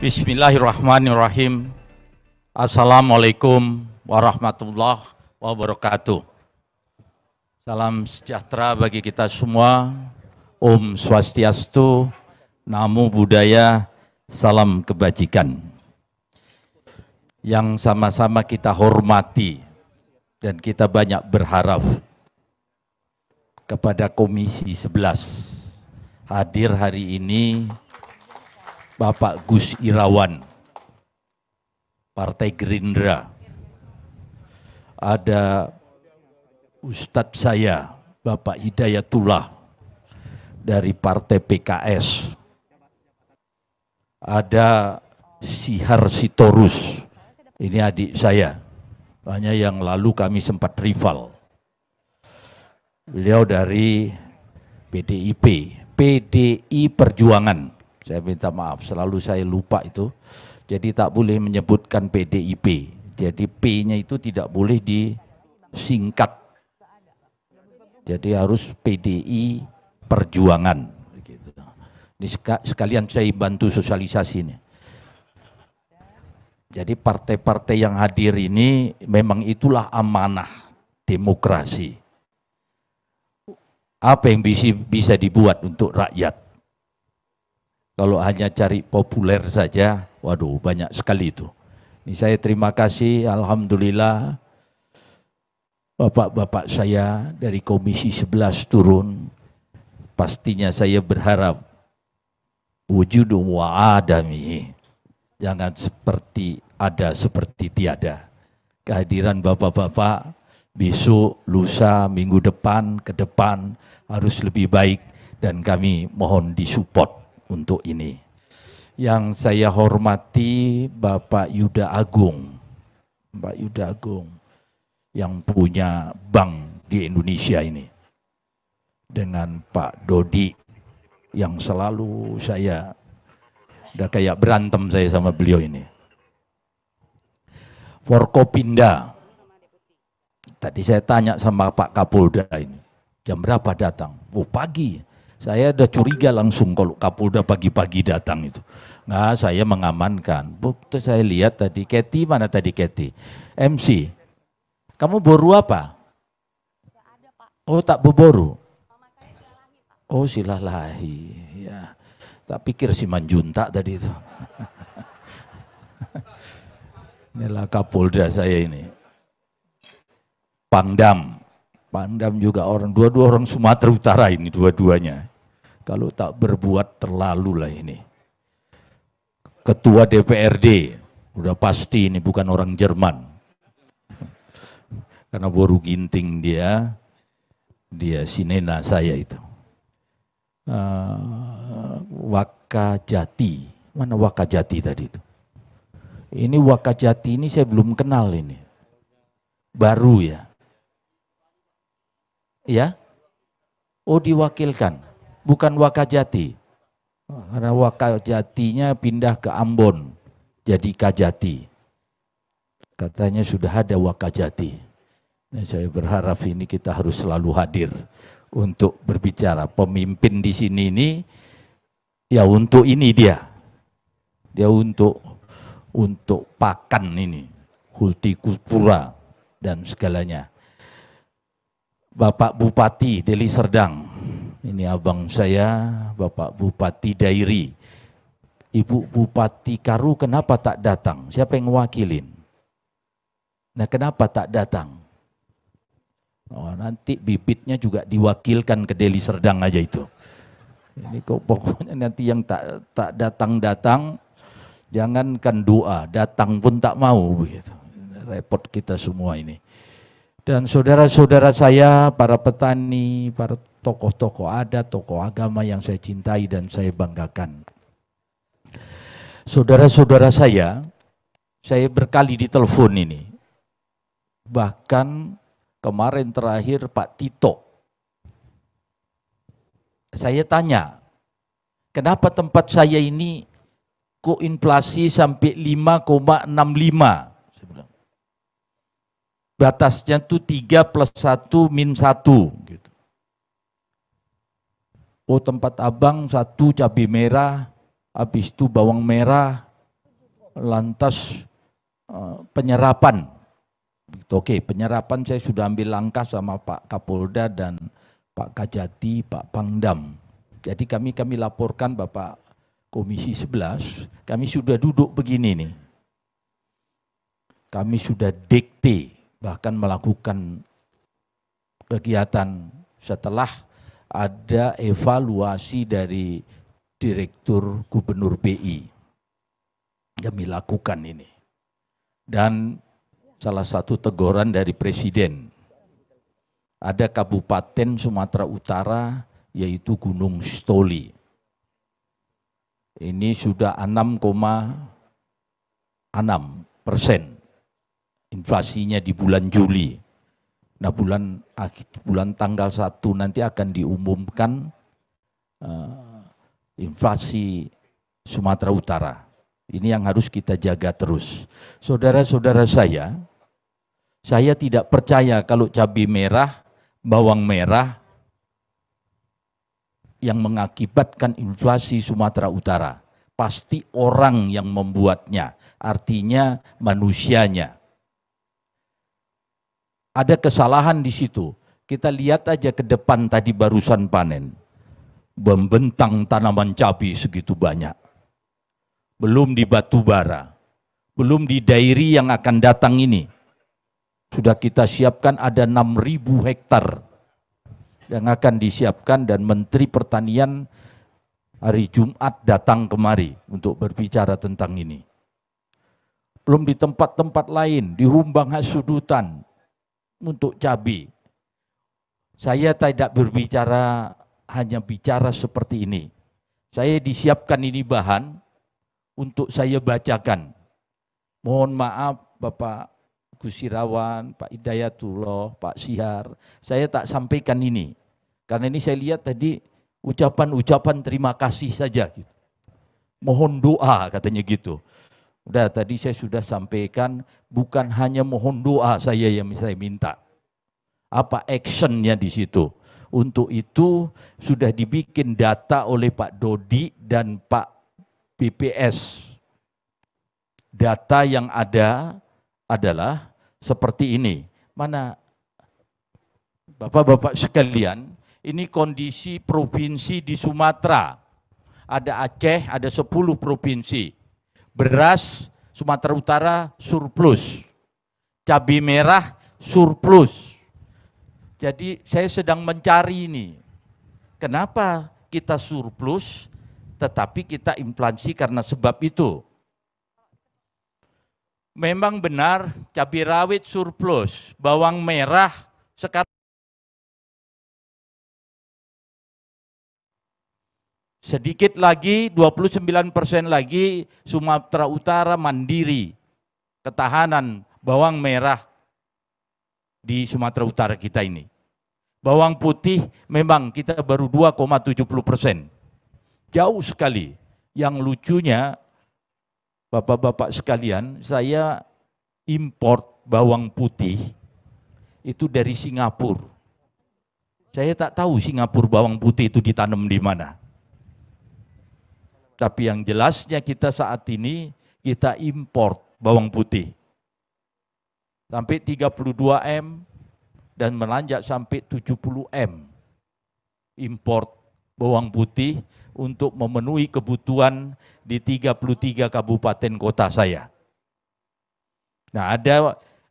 Bismillahirrahmanirrahim. Assalamualaikum warahmatullahi wabarakatuh. Salam sejahtera bagi kita semua. Om Swastiastu, Namo Buddhaya, salam kebajikan. Yang sama-sama kita hormati dan kita banyak berharap kepada Komisi 11. Hadir hari ini Bapak Gus Irawan, Partai Gerindra. Ada Ustadz saya, Bapak Hidayatullah dari Partai PKS. Ada Sihar Sitorus, ini adik saya. Hanya yang lalu kami sempat rival. Beliau dari PDI Perjuangan. Saya minta maaf, selalu saya lupa itu. Jadi tak boleh menyebutkan PDIP. Jadi P-nya itu tidak boleh disingkat. Jadi harus PDI Perjuangan. Ini sekalian saya bantu sosialisasi ini. Jadi partai-partai yang hadir ini memang itulah amanah demokrasi. Apa yang bisa dibuat untuk rakyat? Kalau hanya cari populer saja, waduh banyak sekali itu. Ini saya terima kasih, alhamdulillah bapak-bapak saya dari Komisi 11 turun. Pastinya saya berharap wujudum wa adami. Jangan seperti ada seperti tiada. Kehadiran bapak-bapak besok, lusa, minggu depan, ke depan harus lebih baik dan kami mohon disupport untuk ini. Yang saya hormati Bapak Yuda Agung, Pak Yuda Agung yang punya bank di Indonesia ini, dengan Pak Dodi yang selalu saya udah kayak berantem saya sama beliau ini. Forkopinda, tadi saya tanya sama Pak Kapolda ini, jam berapa datang? Oh pagi. Saya udah curiga langsung kalau Kapolda pagi-pagi datang itu. Nah, saya mengamankan. Bukti saya lihat tadi, Keti mana tadi Keti? MC, kamu boru apa? Oh tak boru. Oh silalahi. Ya. Tak pikir si Manjunta tadi itu. Inilah Kapolda saya ini. Pangdam juga dua-dua orang Sumatera Utara ini dua-duanya. Kalau tak berbuat terlalu lah ini. Ketua DPRD, udah pasti ini bukan orang Jerman. Karena boru ginting dia sinena saya itu. Wakajati, mana Wakajati tadi itu? Ini Wakajati ini saya belum kenal ini. Baru ya? Ya? Oh diwakilkan. Bukan Wakajati, karena Wakajatinya pindah ke Ambon, jadi Kajati. Katanya sudah ada Wakajati. Nah, saya berharap ini kita harus selalu hadir untuk berbicara. Pemimpin di sini ini, ya untuk ini dia untuk pakan ini, hortikultura dan segalanya. Bapak Bupati Deli Serdang. Ini abang saya, Bapak Bupati Dairi. Ibu Bupati Karu kenapa tak datang? Siapa yang mewakilin? Nah kenapa tak datang? Oh, nanti bibitnya juga diwakilkan ke Deli Serdang aja itu. Ini kok pokoknya nanti yang tak datang-datang, jangankan doa, datang pun tak mau begitu. Repot kita semua ini. Dan saudara-saudara saya, para petani, para tokoh-tokoh adat, tokoh agama yang saya cintai dan saya banggakan. Saudara-saudara saya berkali ditelepon ini. Bahkan kemarin terakhir Pak Tito. Saya tanya, kenapa tempat saya ini kok inflasi sampai 5,65? Batasnya tuh 3 plus 1 min 1 gitu. Oh tempat abang 1 cabai merah, habis itu bawang merah, Lantas penyerapan. Oke, penyerapan saya sudah ambil langkah sama Pak Kapolda dan Pak Kajati, Pak Pangdam. Jadi kami laporkan Bapak Komisi 11, kami sudah duduk begini nih. Kami sudah dikte, bahkan melakukan kegiatan setelah ada evaluasi dari Direktur Gubernur BI. Kami lakukan ini. Dan salah satu teguran dari Presiden. Ada Kabupaten Sumatera Utara yaitu Gunung Stoli. Ini sudah 6,6% inflasinya di bulan Juli. Nah bulan tanggal 1 nanti akan diumumkan inflasi Sumatera Utara. Ini yang harus kita jaga terus. Saudara-saudara saya tidak percaya kalau cabai merah, bawang merah yang mengakibatkan inflasi Sumatera Utara. Pasti orang yang membuatnya, artinya manusianya. Ada kesalahan di situ. Kita lihat aja ke depan tadi barusan panen. Membentang tanaman cabai segitu banyak. Belum di batu bara, belum di dairi yang akan datang ini. Sudah kita siapkan ada 6.000 hektar yang akan disiapkan dan Menteri Pertanian hari Jumat datang kemari untuk berbicara tentang ini. Belum di tempat-tempat lain, di Humbang Hasudutan untuk cabai. Saya tidak berbicara, hanya bicara seperti ini. Saya disiapkan ini bahan, untuk saya bacakan. Mohon maaf Bapak Gusirawan, Pak Hidayatullah, Pak Sihar, saya tak sampaikan ini. Karena ini saya lihat tadi ucapan-ucapan terima kasih saja. Gitu. Mohon doa katanya gitu. Udah tadi saya sudah sampaikan, bukan hanya mohon doa saya yang saya minta. Apa actionnya di situ? Untuk itu sudah dibikin data oleh Pak Dodi dan Pak BPS. Data yang ada adalah seperti ini. Mana Bapak-bapak sekalian, ini kondisi provinsi di Sumatera. Ada Aceh, ada 10 provinsi. Beras Sumatera Utara surplus. Cabai merah surplus. Jadi saya sedang mencari ini. Kenapa kita surplus tetapi kita inflasi karena sebab itu. Memang benar cabai rawit surplus, bawang merah sekarang sedikit lagi, 29% lagi Sumatera Utara mandiri ketahanan bawang merah di Sumatera Utara kita ini. Bawang putih memang kita baru 2,70%. Jauh sekali. Yang lucunya, Bapak-bapak sekalian, saya import bawang putih itu dari Singapura. Saya tak tahu Singapura bawang putih itu ditanam di mana. Tapi yang jelasnya kita saat ini, kita import bawang putih. Sampai 32 M dan melanjak sampai 70 M. Import bawang putih untuk memenuhi kebutuhan di 33 kabupaten kota saya. Nah,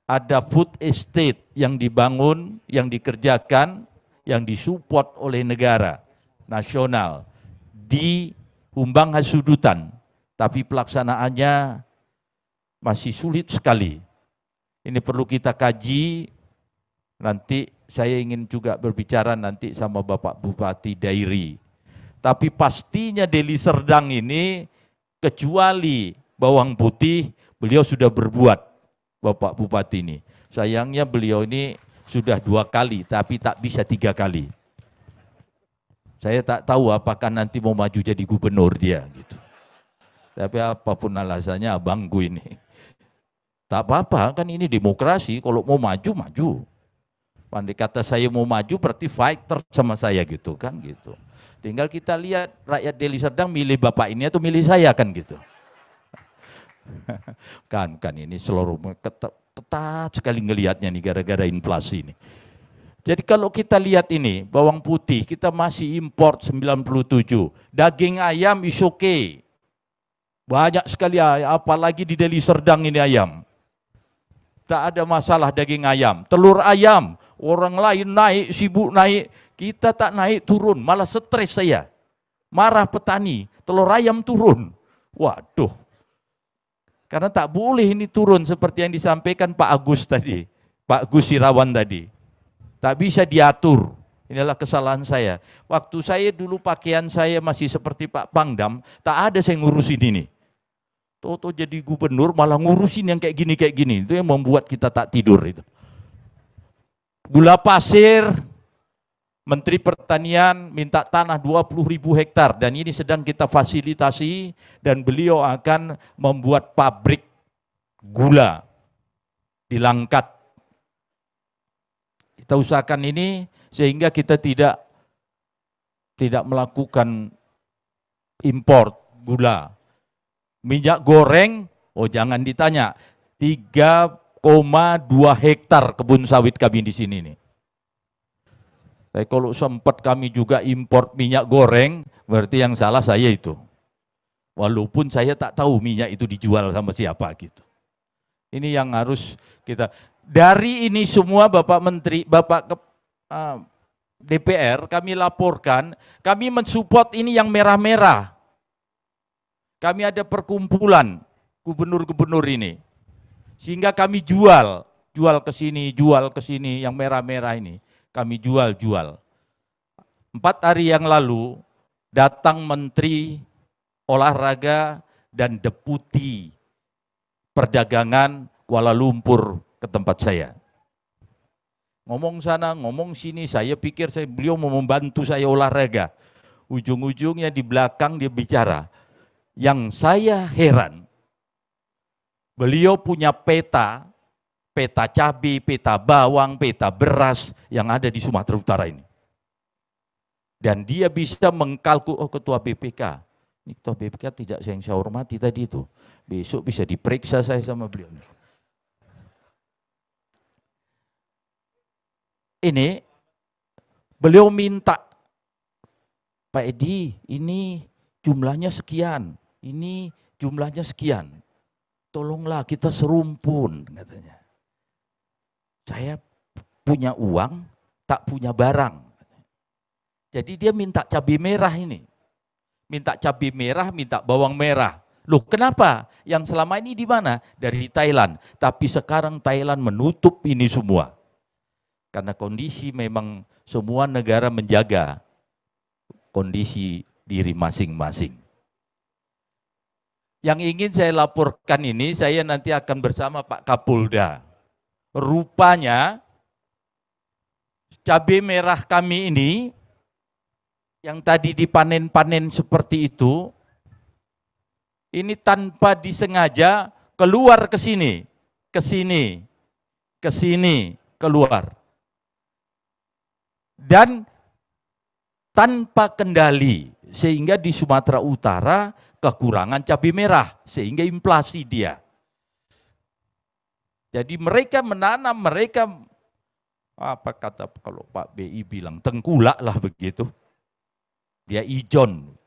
ada food estate yang dibangun, yang dikerjakan, yang disupport oleh negara nasional di Humbang Hasudutan, tapi pelaksanaannya masih sulit sekali. Ini perlu kita kaji. Nanti saya ingin juga berbicara nanti sama Bapak Bupati Dairi. Tapi pastinya Deli Serdang ini, kecuali bawang putih, beliau sudah berbuat, Bapak Bupati ini. Sayangnya beliau ini sudah 2 kali, tapi tak bisa 3 kali. Saya tak tahu apakah nanti mau maju jadi gubernur dia. Gitu. Tapi apapun alasannya abangku ini. Tak apa-apa, kan ini demokrasi, kalau mau maju, maju. Pandai kata saya mau maju berarti fighter sama saya gitu kan gitu. Tinggal kita lihat rakyat Deli Serdang milih bapak ini atau milih saya kan gitu. Kan ini seluruh ketat sekali ngelihatnya nih gara-gara inflasi ini. Jadi kalau kita lihat ini, bawang putih kita masih import 97, daging ayam is okay. Banyak sekali apalagi di Deli Serdang ini ayam. Tak ada masalah daging ayam. Telur ayam, orang lain naik, sibuk naik, kita tak naik turun, malah stres saya. Marah petani, telur ayam turun. Waduh. Karena tak boleh ini turun seperti yang disampaikan Pak Agus tadi, Pak Gus Irawan tadi. Tak bisa diatur. Inilah kesalahan saya. Waktu saya dulu pakaian saya masih seperti Pak Pangdam, tak ada saya ngurusin ini. Toto jadi gubernur malah ngurusin yang kayak gini. Itu yang membuat kita tak tidur itu. Gula pasir, Menteri Pertanian minta tanah 20.000 hektar dan ini sedang kita fasilitasi dan beliau akan membuat pabrik gula di Langkat. Kita usahakan ini sehingga kita tidak melakukan impor gula. Minyak goreng, oh jangan ditanya, 3,2 hektar kebun sawit kami di sini nih. Tapi kalau sempat kami juga impor minyak goreng, berarti yang salah saya itu. Walaupun saya tak tahu minyak itu dijual sama siapa gitu. Ini yang harus kita, dari ini semua Bapak Menteri, Bapak DPR, kami laporkan, kami mensupport ini yang merah-merah. Kami ada perkumpulan gubernur-gubernur ini. Sehingga kami jual ke sini, yang merah-merah ini. Kami jual. 4 hari yang lalu datang Menteri Olahraga dan Deputi Perdagangan Kuala Lumpur ke tempat saya. Ngomong sana, ngomong sini, saya pikir beliau mau membantu saya olahraga. Ujung-ujungnya di belakang dia bicara. Yang saya heran, beliau punya peta cabai, peta bawang, peta beras yang ada di Sumatera Utara ini. Dan dia bisa ketua BPK. Ini ketua BPK tidak yang saya hormati tadi itu. Besok bisa diperiksa saya sama beliau. Ini beliau minta, Pak Edi, ini jumlahnya sekian, ini jumlahnya sekian. Tolonglah kita serumpun, katanya. Saya punya uang, tak punya barang. Jadi dia minta cabai merah ini. Minta cabai merah, minta bawang merah. Loh kenapa? Yang selama ini di mana? Dari Thailand. Tapi sekarang Thailand menutup ini semua. Karena kondisi memang semua negara menjaga kondisi diri masing-masing. Yang ingin saya laporkan ini, saya nanti akan bersama Pak Kapolda. Rupanya cabai merah kami ini yang tadi dipanen-panen seperti itu, ini tanpa disengaja keluar ke sini, keluar. Dan tanpa kendali, sehingga di Sumatera Utara kekurangan cabai merah, sehingga inflasi dia. Jadi mereka menanam, apa kata kalau Pak BI bilang, tengkulak lah begitu. Dia ijon.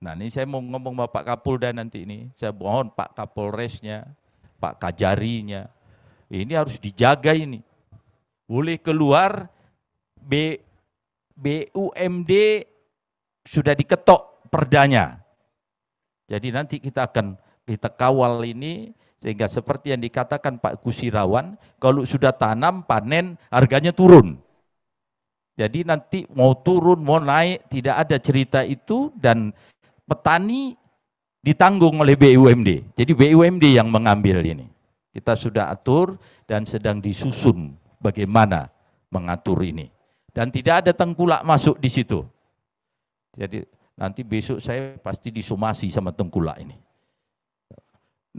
Nah ini saya mau ngomong Bapak Kapolda nanti ini, saya mohon Pak Kapolresnya, Pak Kajarinya, ini harus dijaga ini. Boleh keluar, BUMD sudah diketok perdanya. Jadi nanti kita kawal ini, sehingga seperti yang dikatakan Pak Gus Irawan, kalau sudah tanam, panen, harganya turun. Jadi nanti mau turun, mau naik, tidak ada cerita itu, dan petani ditanggung oleh BUMD. Jadi BUMD yang mengambil ini. Kita sudah atur dan sedang disusun bagaimana mengatur ini. Dan tidak ada tengkulak masuk di situ. Jadi nanti besok saya pasti disomasi sama tengkulak ini.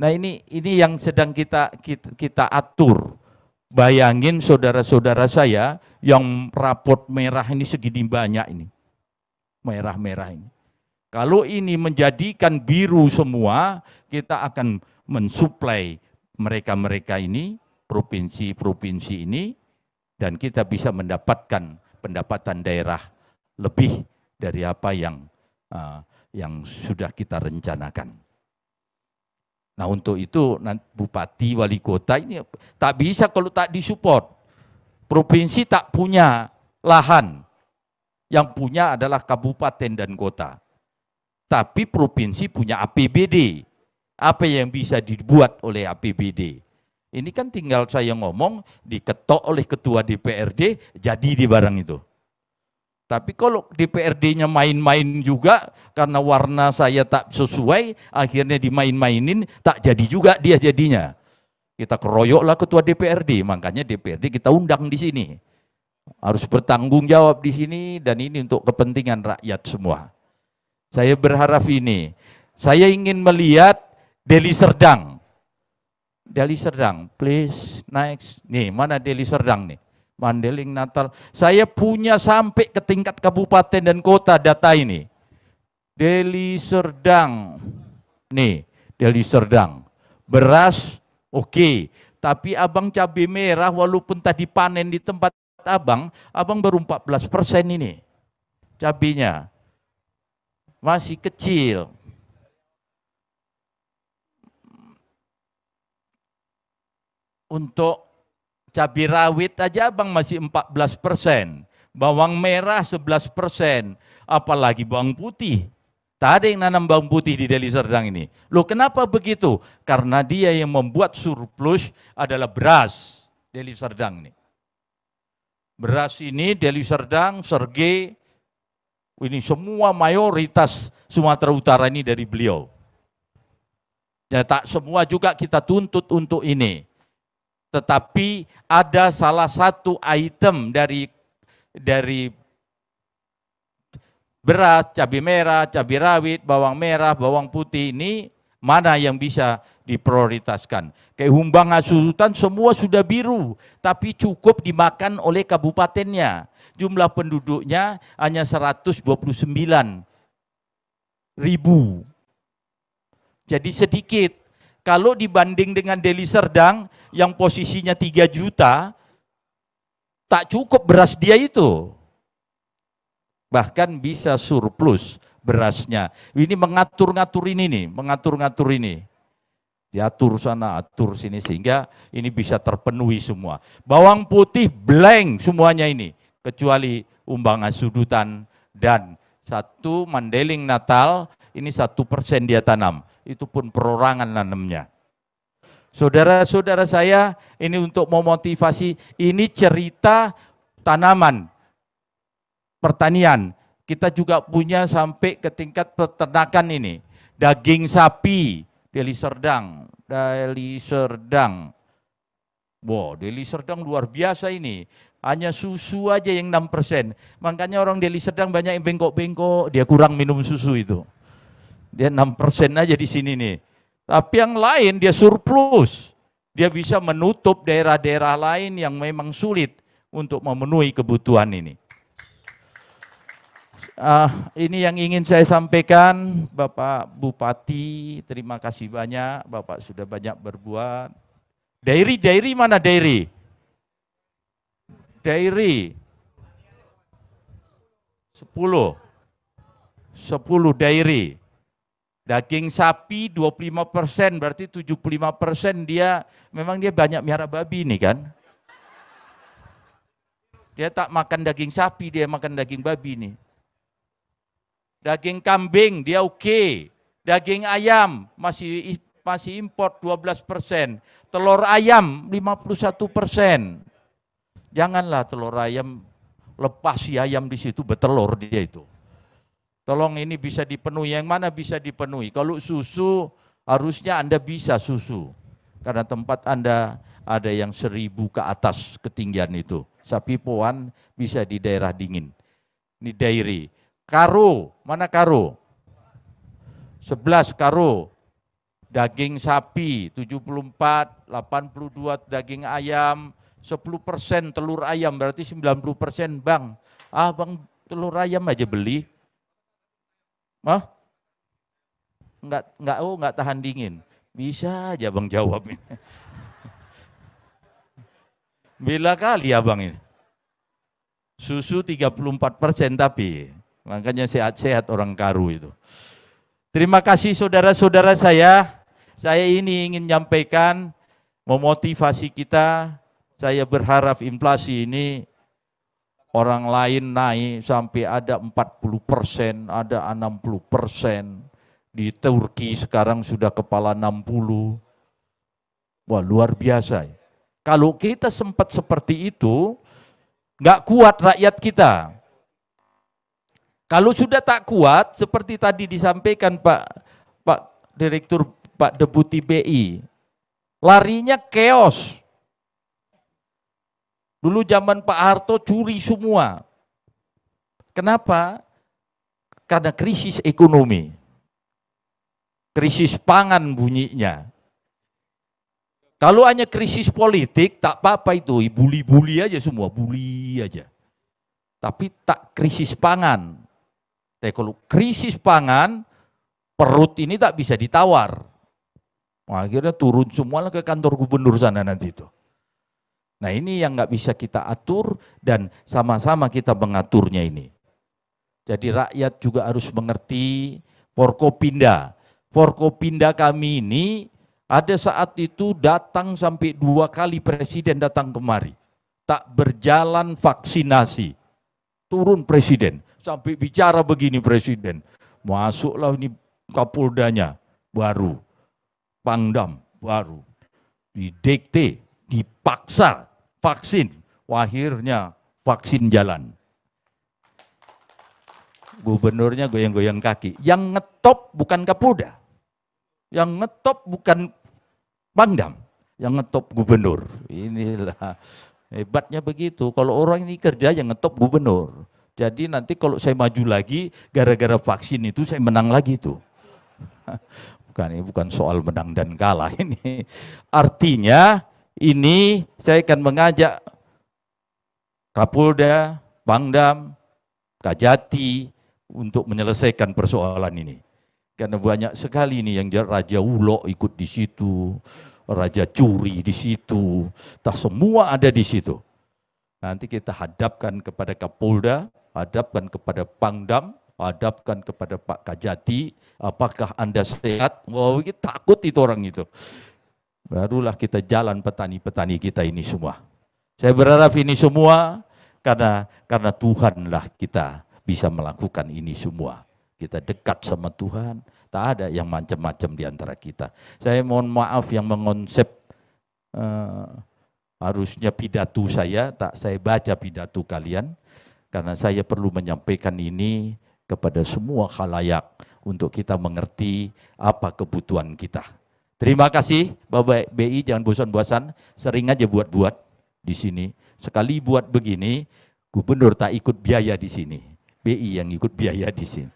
Nah ini yang sedang kita atur. Bayangin saudara-saudara saya yang rapot merah ini segini banyak ini. Merah-merah ini. Kalau ini menjadikan biru semua, kita akan mensuplai mereka-mereka ini, provinsi-provinsi ini, dan kita bisa mendapatkan pendapatan daerah lebih dari apa yang sudah kita rencanakan. Nah untuk itu bupati, wali kota ini tak bisa kalau tak disupport. Provinsi tak punya lahan, yang punya adalah kabupaten dan kota. Tapi provinsi punya APBD. Apa yang bisa dibuat oleh APBD? Ini kan tinggal saya ngomong, diketok oleh ketua DPRD, jadi di barang itu. Tapi kalau DPRD-nya main-main juga, karena warna saya tak sesuai, akhirnya dimain-mainin, tak jadi juga dia jadinya. Kita keroyoklah ketua DPRD, makanya DPRD kita undang di sini. Harus bertanggung jawab di sini, dan ini untuk kepentingan rakyat semua. Saya berharap ini, saya ingin melihat Deli Serdang. Deli Serdang, please, next. Nih, mana Deli Serdang nih? Mandailing, Natal. Saya punya sampai ke tingkat kabupaten dan kota data ini. Deli Serdang. Nih, Deli Serdang. Beras, oke. Tapi abang cabai merah walaupun tadi panen di tempat abang baru 14% ini. Cabainya. Masih kecil. Untuk cabai rawit aja abang masih 14%, bawang merah 11%, apalagi bawang putih. Tak ada yang nanam bawang putih di Deli Serdang ini. Loh kenapa begitu? Karena dia yang membuat surplus adalah beras Deli Serdang ini. Beras ini Deli Serdang, Serge, ini semua mayoritas Sumatera Utara ini dari beliau. Ya, tak semua juga kita tuntut untuk ini. Tetapi ada salah satu item dari beras, cabai merah, cabai rawit, bawang merah, bawang putih ini mana yang bisa diprioritaskan. Kayak Humbang Asutan semua sudah biru, tapi cukup dimakan oleh kabupatennya. Jumlah penduduknya hanya 129.000. Jadi sedikit. Kalau dibanding dengan Deli Serdang yang posisinya 3 juta, tak cukup beras dia itu. Bahkan bisa surplus berasnya. Ini mengatur-ngatur ini nih, mengatur-ngatur ini. Diatur sana, atur sini, sehingga ini bisa terpenuhi semua. Bawang putih blank semuanya ini, kecuali Humbang Asudutan dan satu Mandailing Natal, ini 1% dia tanam. Itu pun perorangan nanamnya. Saudara-saudara saya, ini untuk memotivasi, ini cerita tanaman, pertanian. Kita juga punya sampai ke tingkat peternakan ini. Daging sapi, Deli Serdang, Deli Serdang. Wow, Deli Serdang luar biasa ini. Hanya susu aja yang 6%. Makanya orang Deli Serdang banyak yang bengkok-bengkok, dia kurang minum susu itu. Dia 6% aja di sini nih. Tapi yang lain dia surplus. Dia bisa menutup daerah-daerah lain yang memang sulit untuk memenuhi kebutuhan ini. Ini yang ingin saya sampaikan, Bapak Bupati, terima kasih banyak, Bapak sudah banyak berbuat. Dairy mana dairy? Dairy 10 dairy. Daging sapi 25%, berarti 75% dia memang dia banyak miara babi nih kan. Dia tak makan daging sapi, dia makan daging babi nih. Daging kambing dia oke. Daging ayam masih import 12%. Telur ayam 51%. Janganlah telur ayam lepas si ayam di situ bertelur dia itu. Tolong ini bisa dipenuhi, yang mana bisa dipenuhi. Kalau susu, harusnya Anda bisa susu. Karena tempat Anda ada yang 1.000 ke atas ketinggian itu. Sapi poan bisa di daerah dingin. Ini dairy. Karo, mana karo? 11 karo. Daging sapi, 74, 82 daging ayam, 10% telur ayam, berarti 90% bang. Bang telur ayam aja beli. Enggak tahan dingin. Bisa aja Bang jawab ini. Bela kali Abang ini. Susu 34% tapi. Makanya sehat-sehat orang Karu itu. Terima kasih saudara-saudara saya. Saya ini ingin menyampaikan, memotivasi kita. Saya berharap inflasi ini orang lain naik sampai ada 40%, ada 60%. Di Turki sekarang sudah kepala 60. Wah, luar biasa. Kalau kita sempat seperti itu, nggak kuat rakyat kita. Kalau sudah tak kuat, seperti tadi disampaikan Pak Direktur, Pak Deputi BI, larinya chaos. Dulu zaman Pak Harto curi semua. Kenapa? Karena krisis ekonomi. Krisis pangan bunyinya. Kalau hanya krisis politik, tak apa-apa itu, bully-bully aja semua, bully aja. Tapi tak krisis pangan. Tapi kalau krisis pangan, perut ini tak bisa ditawar. Nah, akhirnya turun semua ke kantor gubernur sana nanti itu. Nah ini yang nggak bisa kita atur dan sama-sama kita mengaturnya ini. Jadi rakyat juga harus mengerti Forkopimda. Forkopimda kami ini ada saat itu datang sampai 2 kali presiden datang kemari. Tak berjalan vaksinasi. Turun presiden. Sampai bicara begini presiden. Masuklah ini Kapoldanya baru. Pangdam baru. Didikte, dipaksa vaksin. Akhirnya vaksin jalan. Gubernurnya goyang-goyang kaki. Yang ngetop bukan Kapolda. Yang ngetop bukan Pangdam, yang ngetop gubernur. Inilah hebatnya begitu. Kalau orang ini kerja yang ngetop gubernur. Jadi nanti kalau saya maju lagi, gara-gara vaksin itu saya menang lagi tuh. Ini bukan soal menang dan kalah ini. Artinya ini saya akan mengajak Kapolda, Pangdam, Kajati untuk menyelesaikan persoalan ini. Karena banyak sekali nih yang Raja Ulo ikut di situ, Raja Curi di situ, tak semua ada di situ. Nanti kita hadapkan kepada Kapolda, hadapkan kepada Pangdam, hadapkan kepada Pak Kajati, apakah Anda sehat? Wow, kita takut itu orang itu. Barulah kita jalan petani-petani kita ini semua. Saya berharap ini semua karena Tuhanlah kita bisa melakukan ini semua. Kita dekat sama Tuhan, tak ada yang macam-macam di antara kita. Saya mohon maaf yang mengonsep harusnya pidato saya, tak saya baca pidato kalian, karena saya perlu menyampaikan ini kepada semua khalayak untuk kita mengerti apa kebutuhan kita. Terima kasih Bapak BI, jangan bosan-bosan, sering aja buat-buat di sini. Sekali buat begini, gubernur tak ikut biaya di sini, BI yang ikut biaya di sini.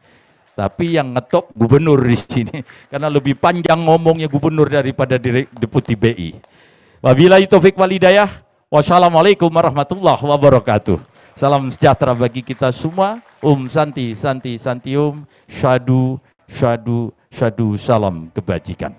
Tapi yang ngetop gubernur di sini, karena lebih panjang ngomongnya gubernur daripada Deputi BI. Wabillahi taufik wal hidayah. Wassalamualaikum warahmatullahi wabarakatuh. Salam sejahtera bagi kita semua. Santi, santi, santium. Syadu, syadu, syadu. Salam kebajikan.